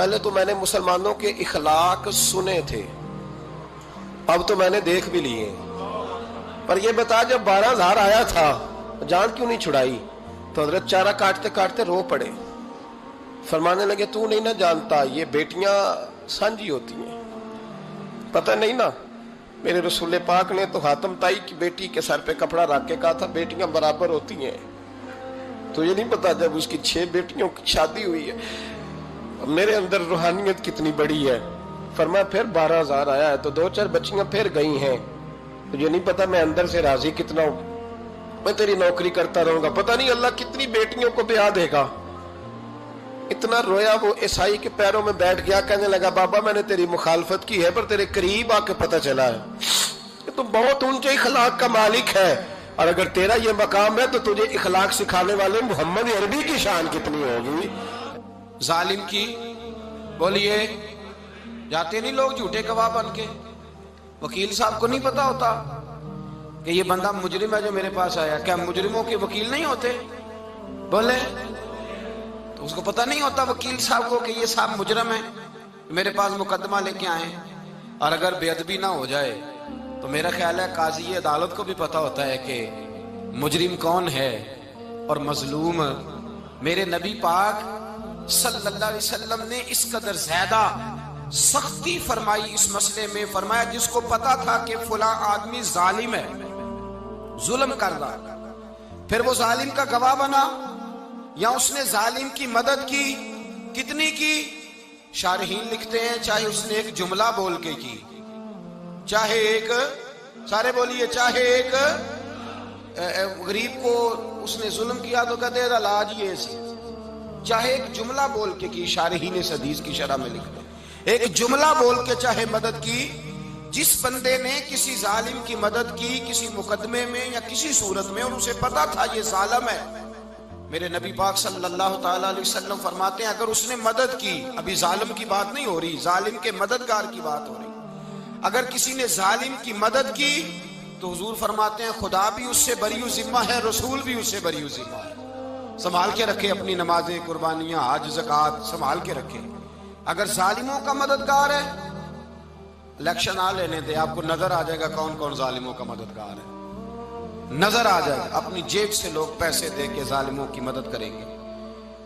پہلے تو میں نے مسلمانوں کے اخلاق سنے تھے، اب تو میں نے دیکھ بھی لیے. پر یہ بتا جب 12,000 آیا تھا جان کیوں نہیں چھڑائی؟ تو حضرت چارہ کاٹتے کاٹتے رو پڑے. فرمانے لگے تو نہیں نہ جانتا یہ بیٹیاں سانجھی ہوتی ہیں، پتہ نہیں نا. میرے رسول پاک نے تو حاتم تائی کی بیٹی کے سر پہ کپڑا رکھ کے کہا تھا بیٹیاں برابر ہوتی ہیں. تو یہ نہیں پتا جب اس کی 6 بیٹیوں کی شادی ہوئی ہے میرے اندر روحانیت کتنی بڑی ہے. فرمایا پھر 12,000 آیا ہے تو 2-4 بچیاں پھر گئی ہیں. تجھے نہیں پتا میں اندر سے راضی کتنا ہوں، میں تیری نوکری کرتا رہوں گا، پتہ نہیں اللہ کتنی بیٹیوں کو بیاہ دے گا. اتنا رویا وہ عیسائی کے پیروں میں بیٹھ گیا، کہنے لگا بابا میں نے تیری مخالفت کی ہے پر تیرے قریب آ کے پتہ چلا ہے کہ تو بہت اونچے اخلاق کا مالک ہے، اور اگر تیرا یہ مقام ہے تو تجھے اخلاق سکھانے والے محمد عربی کی شان کتنی ہوگی. ظالم کی بولیے جاتے نہیں لوگ جھوٹے گواہ بن کے. وکیل صاحب کو نہیں پتا ہوتا کہ یہ بندہ مجرم ہے جو میرے پاس آیا. کیا مجرموں کے وکیل نہیں ہوتے؟ بولے تو اس کو پتہ نہیں ہوتا وکیل صاحب کو کہ یہ صاحب مجرم ہے میرے پاس مقدمہ لے کے آئے. اور اگر بے ادبی نہ ہو جائے تو میرا خیال ہے قاضی عدالت کو بھی پتا ہوتا ہے کہ مجرم کون ہے اور مظلوم. میرے نبی پاک صلی اللہ علیہ وسلم نے اس قدر زیادہ سختی فرمائی اس مسئلے میں. فرمایا جس کو پتا تھا کہ فلاں آدمی ظالم ہے، ظلم کر رہا، پھر وہ ظالم کا گواہ بنا یا اس نے ظالم کی مدد کی، کتنی کی؟ شارحین لکھتے ہیں چاہے اس نے ایک جملہ بول کے کی، چاہے ایک، سارے بولیے، چاہے ایک غریب کو اس نے ظلم کیا تو کہتے ہیں علاج یہ سی، چاہے ایک جملہ بول کے کی. شارحین اس حدیث کی شرح میں لکھتے ہیں ایک جملہ بول کے چاہے مدد کی. جس بندے نے کسی ظالم کی مدد کی کسی مقدمے میں یا کسی صورت میں اور اسے پتا تھا یہ ظالم ہے، میرے نبی پاک صلی اللہ تعالی علیہ وسلم فرماتے ہیں اگر اس نے مدد کی، ابھی ظالم کی بات نہیں ہو رہی، ظالم کے مددگار کی بات ہو رہی، اگر کسی نے ظالم کی مدد کی تو حضور فرماتے ہیں خدا بھی اس سے بری و ذمہ ہے، رسول بھی اس سے بری و ذمہ ہے. سنبھال کے رکھے اپنی نمازیں، قربانیاں، حج، زکوٰۃ سنبھال کے رکھے. اگر ظالموں کا مددگار ہے، الیکشن آ لینے دے، آپ کو نظر آ جائے گا کون کون ظالموں کا مددگار ہے، نظر آ جائے گا. اپنی جیب سے لوگ پیسے دے کے ظالموں کی مدد کریں گے،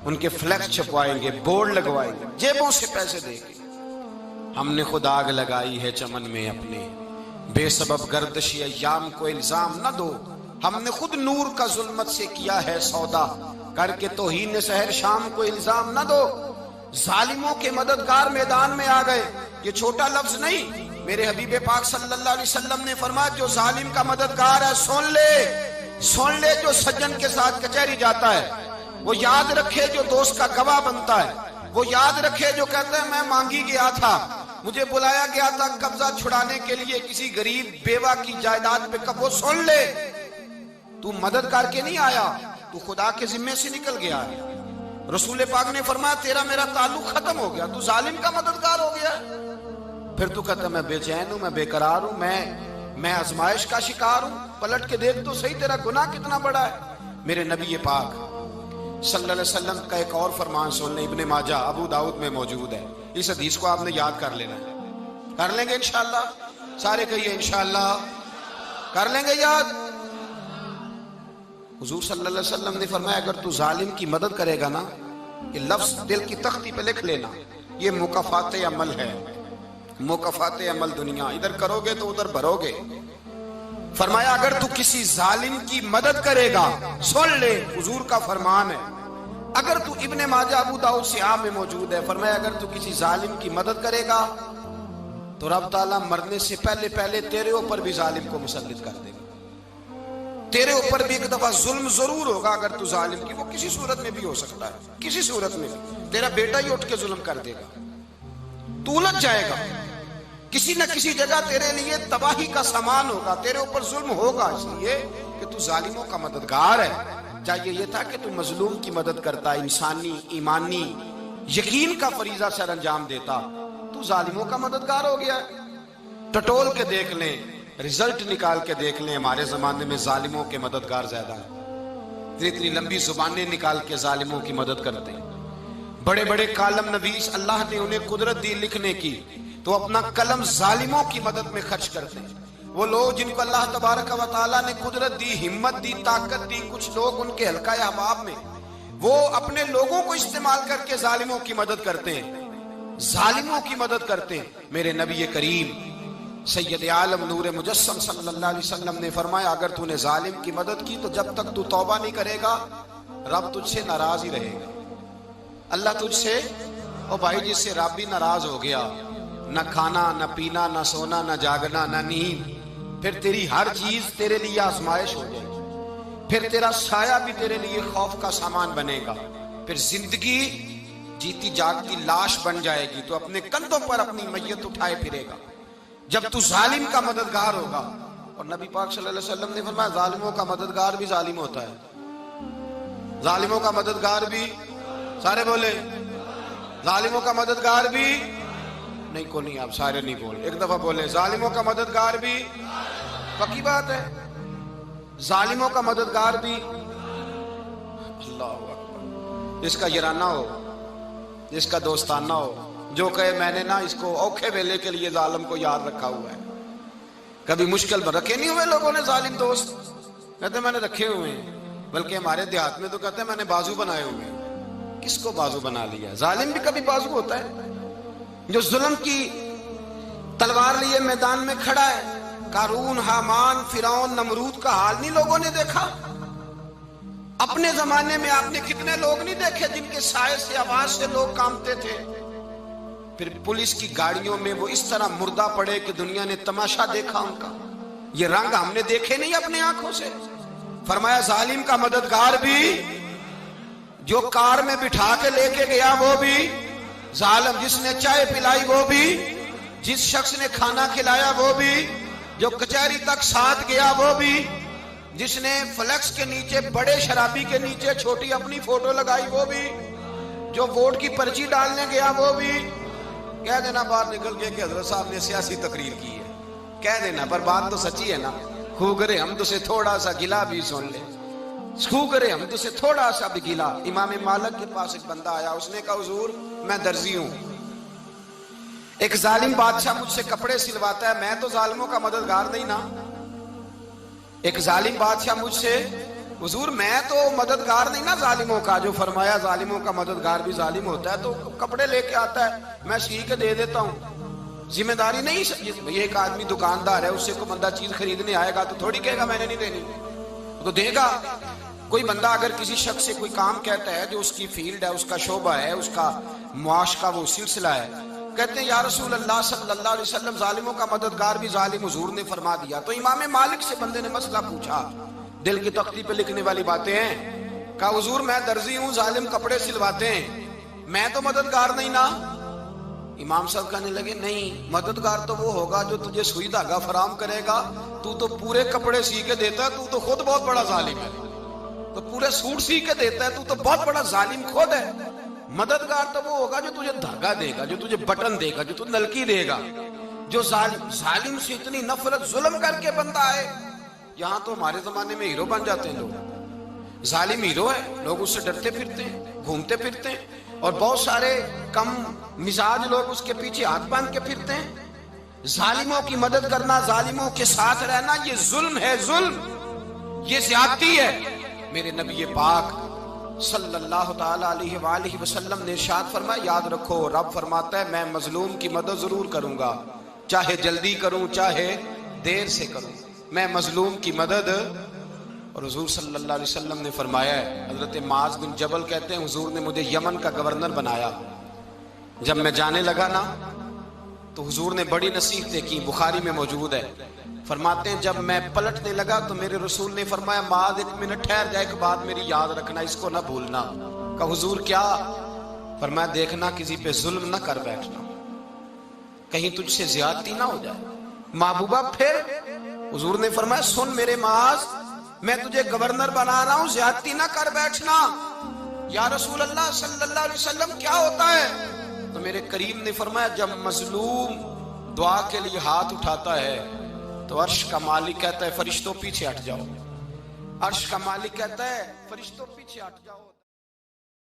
ان کے فلیکس چھپوائیں گے، بورڈ لگوائیں گے، جیبوں سے پیسے دے کے. ہم نے خود آگ لگائی ہے چمن میں اپنے، بے سبب گردشی ایام کو الزام نہ دو. ہم نے خود نور کا ظلمت سے کیا ہے سودا، کر کے توہین سحر شام کو الزام نہ دو. ظالموں کے مددگار میدان میں آ گئے. یہ چھوٹا لفظ نہیں، میرے حبیب پاک صلی اللہ علیہ وسلم نے فرمایا جو ظالم کا مددگار ہے سن لے جو سجن کے ساتھ کچہری جاتا ہے، وہ یاد رکھے جو دوست کا گواہ بنتا ہے، وہ یاد رکھے جو کہتا ہے میں مانگی گیا تھا، مجھے بلایا گیا تھا قبضہ چھڑانے کے لیے کسی غریب بیوہ کی جائیداد پہ، وہ سن لے تو مدد کر کے نہیں آیا، تو خدا کے ذمے سے نکل گیا ہے. رسول پاک نے فرمایا تیرا میرا تعلق ختم ہو گیا، تو ظالم کا مددگار ہو گیا. پھر تو کہتا میں بے چین ہوں، میں بے قرار ہوں، میں آزمائش کا شکار ہوں. پلٹ کے دیکھ تو صحیح تیرا گناہ کتنا بڑا ہے. میرے نبی پاک صلی اللہ علیہ وسلم کا ایک اور فرمان سن لیں، ابن ماجہ ابو داؤد میں موجود ہے. اس حدیث کو آپ نے یاد کر لینا ہے. کر لیں گے انشاءاللہ؟ سارے کہیے انشاءاللہ کر لیں گے یاد. حضور صلی اللہ علیہ وسلم نے فرمایا اگر تو ظالم کی مدد کرے گا نا، یہ لفظ دل کی تختی پہ لکھ لینا، یہ مکافات عمل ہے، مکافات عمل دنیا، ادھر کرو گے تو ادھر بھرو گے. فرمایا اگر تو کسی ظالم کی مدد کرے گا، سن لے حضور کا فرمان ہے، اگر تو ابن ماجہ ابو داؤد سیاہ میں موجود ہے، فرمایا اگر تو کسی ظالم کی مدد کرے گا تو رب تعالیٰ مرنے سے پہلے تیرے اوپر بھی ظالم کو مسلط کر دے گا. تیرے اوپر بھی ایک دفعہ ظلم ضرور ہوگا اگر تو ظالم کی، وہ کسی صورت میں بھی ہو سکتا ہے، کسی صورت میں بھی تیرا بیٹا ہی اٹھ کے ظلم کر دے گا، تو الجھ جائے گا، کسی نہ کسی جگہ تیرے لیے تباہی کا سامان ہوگا، تیرے اوپر ظلم ہوگا، اس لیے کہ تو ظالموں کا مددگار ہے. چاہیے یہ تھا کہ تو مظلوم کی مدد کرتا، انسانی ایمانی یقین کا فریضہ سر انجام دیتا. تو ظالموں کا مددگار ہو گیا. ٹٹول کے دیکھ لیں، رزلٹ نکال کے دیکھ لیں، ہمارے زمانے میں ظالموں کے مددگار زیادہ ہیں. اتنی لمبی زبانیں نکال کے ظالموں کی مدد کرتے ہیں. بڑے بڑے کالم نویس اللہ نے انہیں قدرت دی لکھنے کی، تو اپنا قلم ظالموں کی مدد میں خرچ کرتے ہیں۔ وہ لوگ جن کو اللہ تبارک و تعالیٰ نے قدرت دی، ہمت دی، طاقت دی، کچھ لوگ ان کے حلقہ احباب میں، وہ اپنے لوگوں کو استعمال کر کے ظالموں کی مدد کرتے ہیں، ظالموں کی مدد کرتے ہیں۔ میرے نبی کریم سید عالم نور مجسم صلی اللہ علیہ وسلم نے فرمایا، اگر تو نے ظالم کی مدد کی تو جب تک تو توبہ نہیں کرے گا رب تجھ سے ناراض ہی رہے گا۔ اللہ تجھ سے، او بھائی جس سے رب بھی ناراض ہو گیا، نہ کھانا نہ پینا نہ سونا نہ جاگنا نہ نیند، پھر تیری ہر چیز تیرے لیے آزمائش ہو جائے گی، پھر تیرا سایہ بھی تیرے لیے خوف کا سامان بنے گا، پھر زندگی جیتی جاگتی لاش بن جائے گی، تو اپنے کندھوں پر اپنی میت اٹھائے پھرے گا جب تو ظالم کا مددگار ہوگا۔ اور نبی پاک صلی اللہ علیہ وسلم نے فرمایا، ظالموں کا مددگار بھی ظالم ہوتا ہے، ظالموں کا مددگار بھی، سارے بولے، ظالموں کا مددگار بھی نہیں، کو نہیں، آپ سارے نہیں بولے، ایک دفعہ بولے، ظالموں کا مددگار بھی، پکی بات ہے، ظالموں کا مددگار بھی۔ اللہ اکبر، جس کا یارانہ ہو، جس کا دوستانہ ہو، جو کہے میں نے نا اس کو اوکھے ویلے کے لیے ظالم کو یاد رکھا ہوا ہے۔ کبھی مشکل میں رکھے نہیں ہوئے لوگوں نے ظالم دوست، کہتے میں نے رکھے ہوئے ہیں، بلکہ ہمارے دیہات میں تو کہتے ہیں میں نے بازو بنائے ہوئے ہیں۔ کس کو بازو بنا لیا؟ ظالم بھی کبھی بازو ہوتا ہے، جو ظلم کی تلوار لیے میدان میں کھڑا ہے۔ قارون، حامان، فرعون، نمرود کا حال نہیں لوگوں نے دیکھا؟ اپنے زمانے میں آپ نے کتنے لوگ نہیں دیکھے جن کے سائے سے، آواز سے لوگ کانپتے تھے؟ پھر پولیس کی گاڑیوں میں وہ اس طرح مردہ پڑے کہ دنیا نے تماشا دیکھا ان کا۔ یہ رنگ ہم نے دیکھے نہیں اپنے آنکھوں سے۔ فرمایا ظالم کا مددگار بھی، جو کار میں بٹھا کے لے کے گیا وہ بھی ظالم، جس نے چائے پلائی وہ بھی، جس شخص نے کھانا کھلایا وہ بھی، جو کچہری تک ساتھ گیا وہ بھی، جس نے فلیکس کے نیچے، بڑے شرابی کے نیچے چھوٹی اپنی فوٹو لگائی وہ بھی، جو ووٹ کی پرچی ڈالنے گیا وہ بھی۔ کہہ دینا باہر نکل کے کہ حضرت صاحب نے سیاسی تقریر کی ہے، کہہ دینا، پر بات تو سچی ہے نا۔ خو کرے ہم تو سے تھوڑا سا گلا بھی سن لے، خو کرے ہم تو سے تھوڑا سا بھی گلا۔ امام مالک کے پاس ایک بندہ آیا، اس نے کہا حضور میں درزی ہوں، ایک ظالم بادشاہ مجھ سے کپڑے سلواتا ہے، میں تو ظالموں کا مددگار نہیں نا۔ ایک ظالم بادشاہ مجھ سے، حضور میں تو مددگار نہیں نا ظالموں کا۔ جو فرمایا ظالموں کا مددگار بھی ظالم ہوتا ہے، تو کپڑے لے کے آتا ہے، میں سی کے دے دیتا ہوں، ذمہ داری نہیں۔ یہ ایک آدمی دکاندار ہے، اس سے کوئی بندہ چیز خریدنے آئے گا تو تھوڑی کہے گا میں نے نہیں دینی، تو دے گا۔ کوئی بندہ اگر کسی شخص سے کوئی کام کہتا ہے جو اس کی فیلڈ ہے، اس کا شعبہ ہے، اس کا معاش کا وہ سلسلہ ہے، کہتے ہیں یا رسول اللہ صلی اللہ علیہ وسلم ظالموں کا مددگار بھی ظالم، حضور نے فرما دیا۔ تو امام مالک سے بندے نے مسئلہ پوچھا، دل کی تختی پہ لکھنے والی باتیں ہیں، کہا حضور میں درزی ہوں، ظالم کپڑے سلواتے ہیں، میں تو مددگار نہیں نا۔ امام صاحب کہنے لگے نہیں، مددگار تو وہ ہوگا جو تجھے سوئی دھاگا فراہم کرے گا، تو پورے کپڑے سی کے دیتا ہے، تو خود بہت بڑا ظالم ہے، تو پورے سوٹ سی کے دیتا ہے، تو بہت بڑا ظالم خود ہے۔ مددگار تو وہ ہوگا جو تجھے دھاگا دے گا، جو تجھے بٹن دے گا، جو تجھے نلکی دے گا۔ جو ظالم سے اتنی نفرت ظلم کر کے بندہ ہے، یہاں تو ہمارے زمانے میں ہیرو بن جاتے ہیں لوگ، ظالم ہیرو ہے، لوگ اس سے ڈرتے پھرتے ہیں، گھومتے پھرتے ہیں، اور بہت سارے کم مزاج لوگ اس کے پیچھے ہاتھ باندھ کے پھرتے ہیں۔ ظالموں کی مدد کرنا، ظالموں کے ساتھ رہنا، یہ ظلم ہے، ظلم، یہ زیادتی ہے۔ میرے نبی پاک صلی اللہ تعالی علیہ وآلہ وسلم نے ارشاد فرمایا، یاد رکھو رب فرماتا ہے میں مظلوم کی مدد ضرور کروں گا، چاہے جلدی کروں چاہے دیر سے کروں، میں مظلوم کی مدد۔ اور حضور صلی اللہ علیہ وسلم نے فرمایا ہے، حضرت معاذ بن جبل کہتے ہیں حضور نے مجھے یمن کا گورنر بنایا، جب میں جانے لگا نا تو حضور نے بڑی نصیحتیں کی، بخاری میں موجود ہے، فرماتے ہیں جب میں پلٹنے لگا تو میرے رسول نے فرمایا معاذ ایک منٹ ٹھہر جا، ایک بات میری یاد رکھنا، اس کو نہ بھولنا۔ کہا حضور کیا؟ فرمایا دیکھنا کسی پہ ظلم نہ کر بیٹھنا، کہیں تجھ سے زیادتی نہ ہو جائے۔ محبوبہ پھر حضور نے فرمایا سن میرے معاذ، میں تجھے گورنر بنا رہا ہوں، زیادتی نہ کر بیٹھنا۔ یا رسول اللہ صلی اللہ علیہ وسلم کیا ہوتا ہے؟ تو میرے کریم نے فرمایا جب مظلوم دعا کے لیے ہاتھ اٹھاتا ہے تو عرش کا مالک کہتا ہے فرشتوں پیچھے ہٹ جاؤ، عرش کا مالک کہتا ہے فرشتوں پیچھے ہٹ جاؤ۔